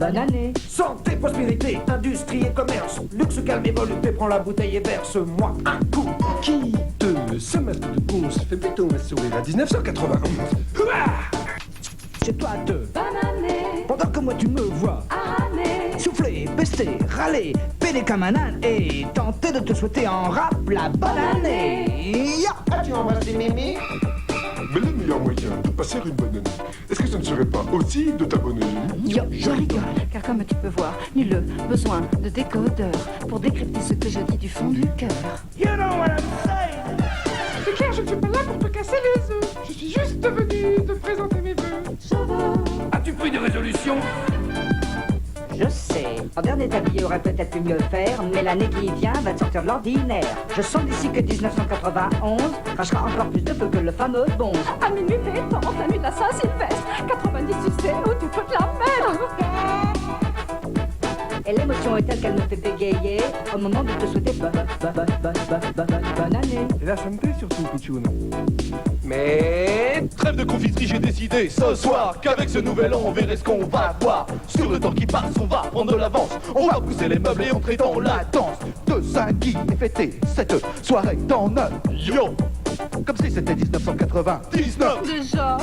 bonne année. Santé, prospérité, industrie et commerce. Luxe, calme et volupté, prends la bouteille et verse-moi un coup. Quitte ce matin de ponce, fais plutôt un sourire à 1991. C'est toi deux. Bonne année. Pendant que moi tu me vois Année. souffler, pester, râler, péder comme un âne et tenter de te souhaiter en rap la bonne année. Ya. As-tu embrassé Mémé? Mais le meilleur moyen de passer une bonne année, est-ce que ce ne serait pas aussi de t'abonner? Yo, je rigole, car comme tu peux voir, nul besoin de décodeur pour décrypter ce que je dis du fond du cœur. You know what I'm saying? C'est clair, je ne suis pas là pour te casser les œufs. Je suis juste venu te présenter mes vœux. Je veux. As-tu pris des résolutions? Je sais, en dernier tablier aurait peut-être pu mieux faire, mais l'année qui vient va te sortir de l'ordinaire. Je sens d'ici que 1991 crachera encore plus de feu que le fameux bonze. À minuit pétant, la nuit de la Saint-Sylvestre. 90, tu sais où tu peux te la mettre. Et l'émotion est telle qu'elle me fait bégayer au moment de te souhaiter bonne année. Et la santé surtout, Pichoun. Mais trêve de confiterie, j'ai décidé ce soir qu'avec ce nouvel an, on verrait ce qu'on va voir. Sur le temps qui passe, on va prendre de l'avance. On va pousser les meubles et entrer dans la danse. De Saint-Guy et fêter cette soirée dans notre yo. Comme si c'était 1999. Déjà.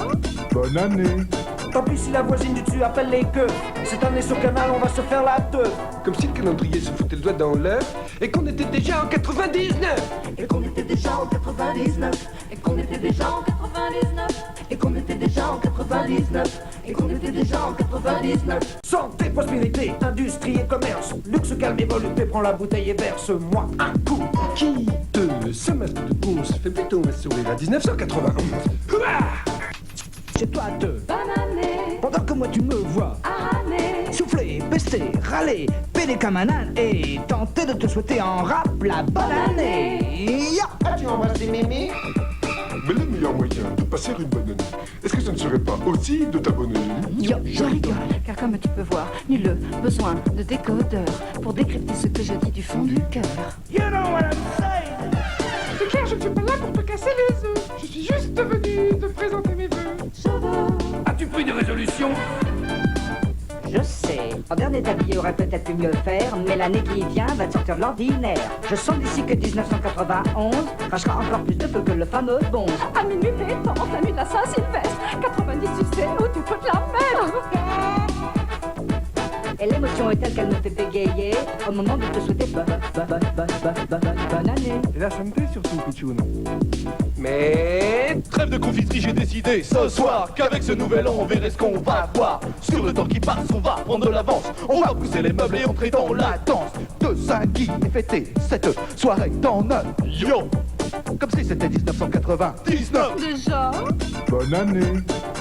Bonne année. Tant pis si la voisine du dessus appelle les queues. Cette année sur Canal on va se faire la teuf. Comme si le calendrier se foutait le doigt dans l'œuf et qu'on était déjà en 99. Et qu'on était déjà en 99. Et qu'on était déjà en 99. Et qu'on était déjà en 99. Et qu'on était déjà en 99. Santé, prospérité, industrie et commerce. Luxe, calme et volupté, prends la bouteille et verse-moi un coup. Quitte ce matin de ponce, fais plutôt un sourire à 1991. C'est toi deux. Bonne année. Pendant que moi tu me vois Année. souffler, pester, râler, péder comme un âne et tenter de te souhaiter en rap la bonne année. Ya. As-tu embrassé Mémé? Mais le meilleur moyen de passer une bonne année, est-ce que ce ne serait pas aussi de t'abonner? Yo, je rigole, car comme tu peux voir, nul besoin de décodeur pour décrypter ce que je dis du fond du cœur. You know what I'm saying? C'est clair, je ne suis pas là pour te casser les œufs. Je suis juste venu te présenter mes vœux. Je veux. As-tu pris des résolutions? Je sais, en dernier tablier aurait peut-être pu mieux faire, mais l'année qui vient va te sortir de l'ordinaire. Je sens d'ici que 1991 crachera encore plus de feu que le fameux bonze. À minuit pétant, la nuit de la Saint-Sylvestre. 90, tu sais où tu peux te la mettre. Et l'émotion est telle qu'elle me fait bégayer au moment de te souhaiter bonne année. Et la santé surtout, Pichoun. Mais trêve de confiterie, j'ai décidé ce soir qu'avec ce nouvel an, on verrait ce qu'on va voir. Sur le temps qui passe, on va prendre de l'avance. On va pousser les meubles et entrer dans la danse. De Saint-Guy et fêter cette soirée dans notre yo. Comme si c'était 1999. Déjà. Bonne année.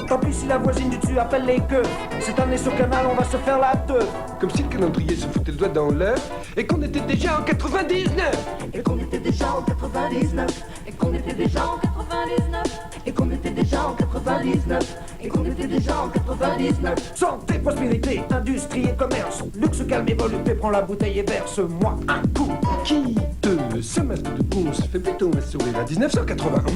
Tant pis si la voisine du dessus appelle les queues. Cette année sur Canal on va se faire la teuf. Comme si le calendrier se foutait le doigt dans l'œuf et qu'on était déjà en 99. Et qu'on était déjà en 99. Et qu'on était déjà en 99. Et qu'on était déjà en 99. Et qu'on était déjà en 99. Santé, prospérité, industrie et commerce. Luxe, calme et volupté, prends la bouteille et verse-moi un coup. Quitte ce matin de ponce, fais plutôt un sourire à 1991.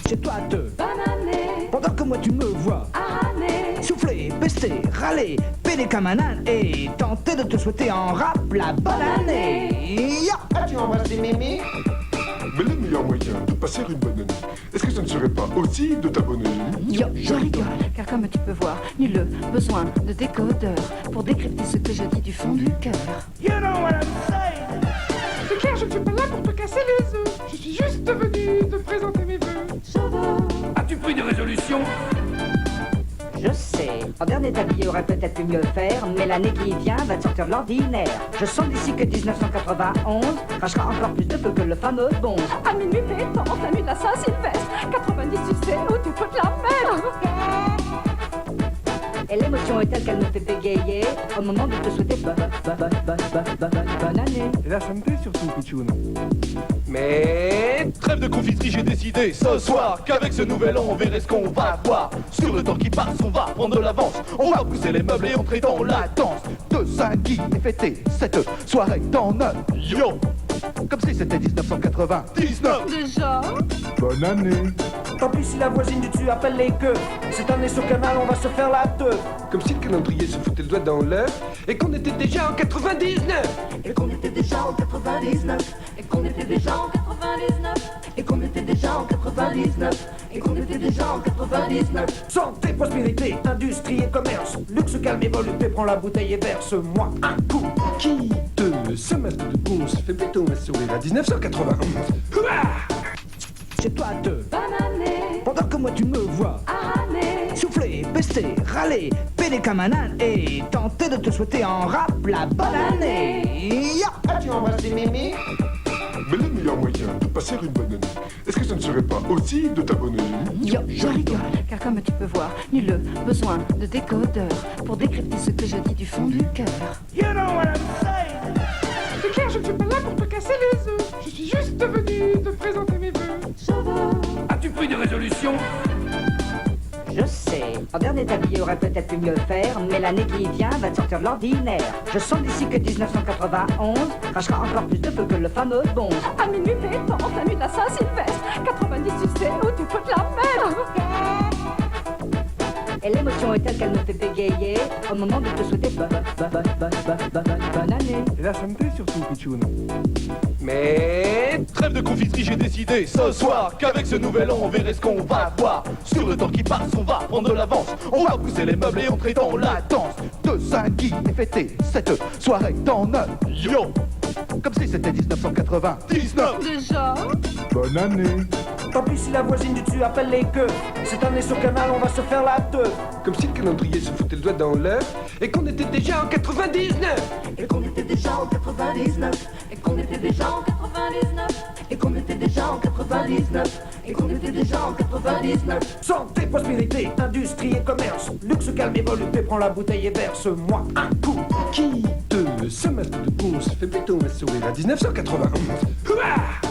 C'est toi deux. Bonne année. Pendant que moi tu me vois Année. souffler, pester, râler, péder comme un âne et tenter de te souhaiter en rap la bonne année. Ya. As-tu embrassé Mémé? Mais le meilleur moyen de passer une bonne année, est-ce que ce ne serait pas aussi de t'abonner? Yo, je rigole, car comme tu peux voir, nul besoin de décodeur pour décrypter ce que je dis du fond du cœur. You know what I'm saying? C'est clair, je ne suis pas là pour te casser les œufs. Je suis juste venu te présenter mes vœux. Je veux. As-tu pris des résolutions? Je sais, en dernier tablier aurait peut-être pu mieux faire, mais l'année qui vient va te sortir de l'ordinaire. Je sens d'ici que 1991 crachera encore plus de feu que le fameux bonze. À minuit pétant, la nuit de la Saint-Sylvestre. 90, tu sais où tu peux te la mettre. Et l'émotion est telle qu'elle me fait bégayer au moment de te souhaiter bonne année. Et la santé surtout, Pichoun. Mais trêve de confiterie, j'ai décidé ce soir qu'avec ce nouvel an, on verrait ce qu'on va voir. Sur le temps qui passe, on va prendre de l'avance. On va pousser les meubles et entrer dans la danse. De Saint-Guy et fêter cette soirée dans notre yo. Comme si c'était 1999. Déjà. Bonne année. Tant pis si la voisine du dessus appelle les queues. Cette année sur Canal, on va se faire la teuf. Comme si le calendrier se foutait le doigt dans l'œuf et qu'on était déjà en 99. Et qu'on était déjà en 99. Et qu'on était déjà en 99. Et qu'on était déjà en 99. Et qu'on était déjà en 99. Santé, prospérité, industrie et commerce. Luxe, calme et volupté, prends la bouteille et verse-moi un coup. Qui de ce matin de ponce fait plutôt un sourire à 1991. Ouah, C'est toi deux. Bonne année, Pendant que moi tu me vois année. souffler, pester, râler, peiner comme un âne et tenter de te souhaiter en rap la bonne année. Ya. as-tu embrassé Mémé? Mais le meilleur moyen de passer une bonne année, est-ce que ce ne serait pas aussi de t'abonner? Yo, je rigole, car comme tu peux voir, nul besoin de décodeur pour décrypter ce que je dis du fond du cœur. You know what I'm saying? C'est clair, je ne suis pas là pour te casser les œufs. Je suis juste venu te présenter mes vœux. As-tu pris des résolutions? Je sais, en dernier tablier aurait peut-être pu mieux faire, mais l'année qui vient va te sortir de l'ordinaire. Je sens d'ici que 1991 crachera encore plus de feu que le fameux bonze. À minuit pétant, la nuit de la Saint-Sylvestre, 90 tu sais où tu peux te la mettre. Et l'émotion est telle qu'elle me fait bégayer au moment de te souhaiter bonne année. Et la santé surtout, Pichoun. Mais trêve de confiserie, j'ai décidé ce soir qu'avec ce nouvel an, on verrait ce qu'on va voir. Sur le temps qui passe, on va prendre de l'avance. On va pousser les meubles et entrer dans la danse de Saint-Guy et fêter cette soirée dans notre yo. Comme si c'était 1999. Déjà, Bonne année. Tant pis si la voisine du dessus appelle les queues. Cette année sur Canal, on va se faire la teuf. Comme si le calendrier se foutait le doigt dans l'œuf et qu'on était déjà en 99. Et qu'on était déjà en 99. Et qu'on était déjà en 99. Et qu'on était déjà en 99. Et qu'on était déjà en 99. Santé, prospérité, industrie et commerce. Luxe, calme et volupté, prends la bouteille et verse-moi un coup. Qui de ce matin de ponce fait plutôt un sourire à 1991. Ouah,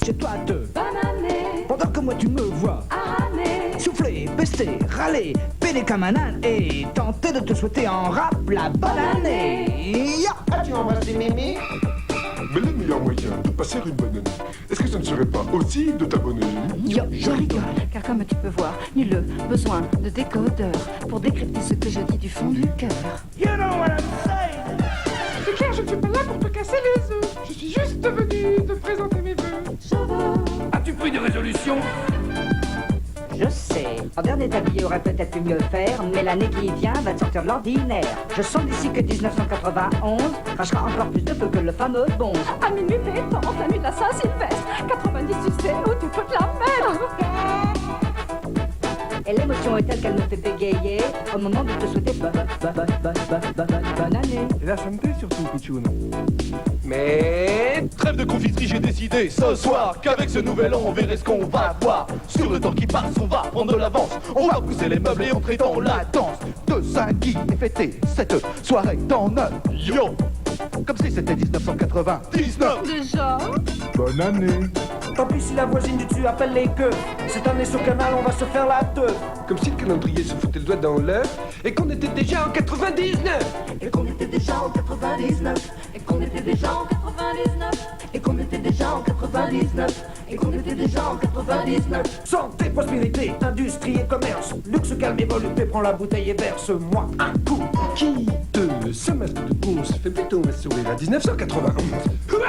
C'est toi deux. Bonne année, Pendant que moi tu me vois année. souffler, pester, râler, peiner comme un âne et tenter de te souhaiter en rap la bonne année. Ya. as-tu embrassé Mémé? Mais le meilleur moyen de passer une bonne année, est-ce que ce ne serait pas aussi de t'abonner? yo, je rigole, car comme tu peux voir, nul besoin de décodeur pour décrypter ce que je dis du fond du cœur. You know what I'm saying? C'est clair, je ne suis pas là pour te casser les œufs. Je suis juste venu te présenter mes vœux. As-tu pris des résolutions? Je sais, en dernier tablier aurait peut-être pu mieux faire, mais l'année qui vient va te sortir de l'ordinaire. Je sens d'ici que 1991 crachera encore plus de feu que le fameux bonze. À minuit pétant, la nuit de la Saint-Sylvestre, 90 tu sais où tu peux te la mettre. Et l'émotion est telle qu'elle me fait bégayer au moment de te souhaiter bonne année. Et la santé surtout, Pichoun. Mais trêve de confiserie, j'ai décidé ce soir qu'avec ce nouvel an, on verrait ce qu'on va voir. Sur le temps qui passe, on va prendre de l'avance. On va pousser les meubles et entrer dans la danse de Saint-Guy et fêter cette soirée dans notre yo. Comme si c'était 1999. Déjà, Bonne année. Tant pis si la voisine du dessus appelle les queues. Cette année sur Canal, on va se faire la teuf. Comme si le calendrier se foutait le doigt dans l'œuf et qu'on était déjà en 99. Et qu'on était déjà en 99. Et qu'on était déjà en 99. Et qu'on était déjà en 99. Et qu'on était déjà en 99. Santé, prospérité, industrie et commerce. Luxe, calme et volupté, prends la bouteille et verse-moi un coup. Qui de ce matin de ponce fait plutôt un sourire à 1991. Ouah,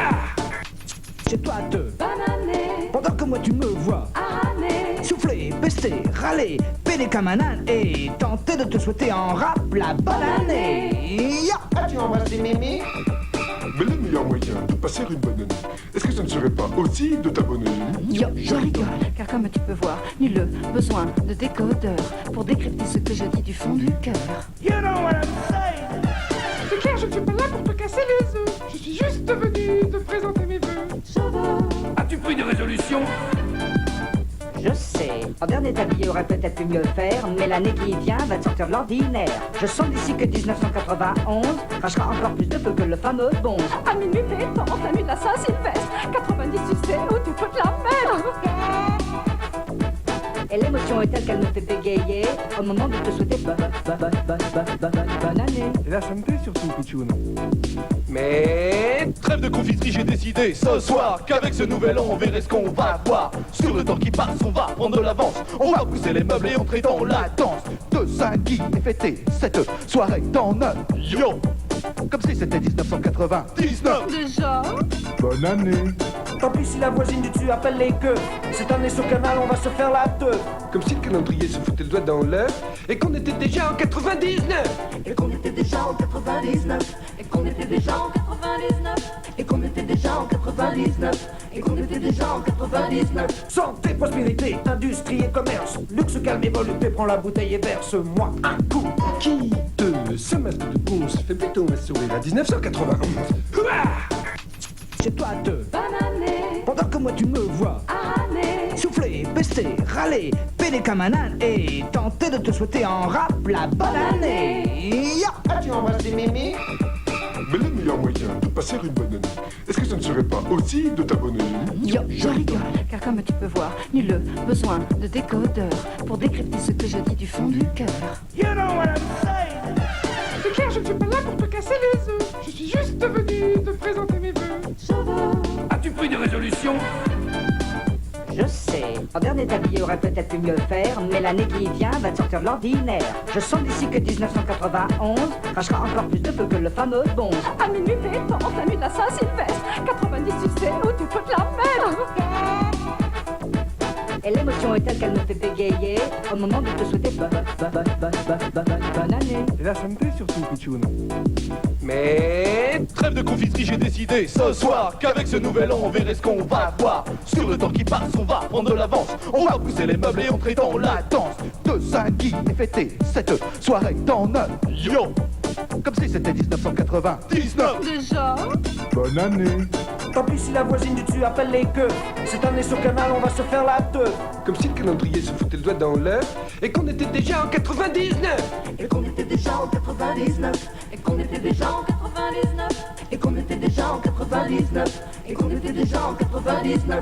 C'est toi deux. Bonne année, Pendant que moi tu me vois année. souffler, pester, râler, peiner comme un âne et tenter de te souhaiter en rap la bonne année. Ya. as-tu embrassé Mémé? Mais le meilleur moyen de passer une bonne année, est-ce que ce ne serait pas aussi de t'abonner? yo, je rigole, car comme tu peux voir, nul besoin de décodeur pour décrypter ce que je dis du fond du cœur. You know what I'm saying? C'est clair, je ne suis pas là pour te casser les œufs. Je suis juste venu te présenter mes vœux. As-tu pris des résolutions? Je sais, en dernier tablier aurait peut-être pu mieux faire, mais l'année qui vient va te sortir de l'ordinaire. Je sens d'ici que 1991 crachera encore plus de feu que le fameux bonze. À minuit pétant, la nuit de la Saint-Sylvestre, 90 tu sais où tu peux te la mettre. Et l'émotion est telle qu'elle me fait bégayer au moment de te souhaiter bonne année. Et la santé surtout, Pichoun. Mais trêve de confiterie, j'ai décidé ce soir qu'avec ce nouvel an, on verrait ce qu'on va voir. Sur le temps qui passe, on va prendre de l'avance. On va pousser les meubles et entrer dans la danse de Saint-Guy et fêter cette soirée dans notre yo. Comme si c'était 1999. Déjà? Bonne année. Tant pis si la voisine du dessus appelle les queues. Cette année sur Canal, on va se faire la teuf. Comme si le calendrier se foutait le doigt dans l'œuf et qu'on était déjà en 99. Et qu'on était déjà en 99. Et qu'on était déjà en 99. Et qu'on était déjà en 99. Et qu'on était déjà en 99. Santé, prospérité, industrie et commerce. Luxe, calme et volupté, prends la bouteille et verse-moi un coup. Qui de ce matin de ponce fait plutôt un sourire à 1991. C'est toi deux. Bonne année, Pendant que moi tu me vois année. souffler, pester, râler, peiner comme un âne et tenter de te souhaiter en rap la bonne année. Ya. As-tu embrassé mémé? Mais le meilleur moyen de passer une bonne année, est-ce que ce ne serait pas aussi de t'abonner? Je rigole, car comme tu peux voir, nul besoin de décodeur pour décrypter ce que je dis du fond du cœur. You know what I'm saying? C'est clair, je ne suis pas là pour te casser les œufs. Je suis juste venu te présenter mes vœux. Je veux. As-tu pris des résolutions? Je sais, en dernier tablier aurait peut-être pu mieux faire, mais l'année qui vient va te sortir de l'ordinaire. Je sens d'ici que 1991 crachera encore plus de feu que le fameux bonze. À minuit pétant, la nuit de la Saint-Sylvestre, 90 succès où tu peux te la mettre. Et l'émotion est telle qu'elle me fait bégayer au moment de te souhaiter bonne année. Et la santé surtout, Pichoun. Mais trêve de confiterie, j'ai décidé ce soir qu'avec ce nouvel an, on verrait ce qu'on va voir. Sur le temps qui passe, on va prendre de l'avance. On va pousser les meubles et entrer dans la danse de Saint-Guy et fêter cette soirée dans notre yo. Comme si c'était 1999. Déjà? Bonne année. Tant pis si la voisine du dessus appelle les queues. Cette année sur Canal, on va se faire la teuf. Comme si le calendrier se foutait le doigt dans l'œuf et qu'on était déjà en 99. Et qu'on était déjà en 99. Et qu'on était déjà en 99. Et qu'on était déjà en 99. Et qu'on était déjà en 99.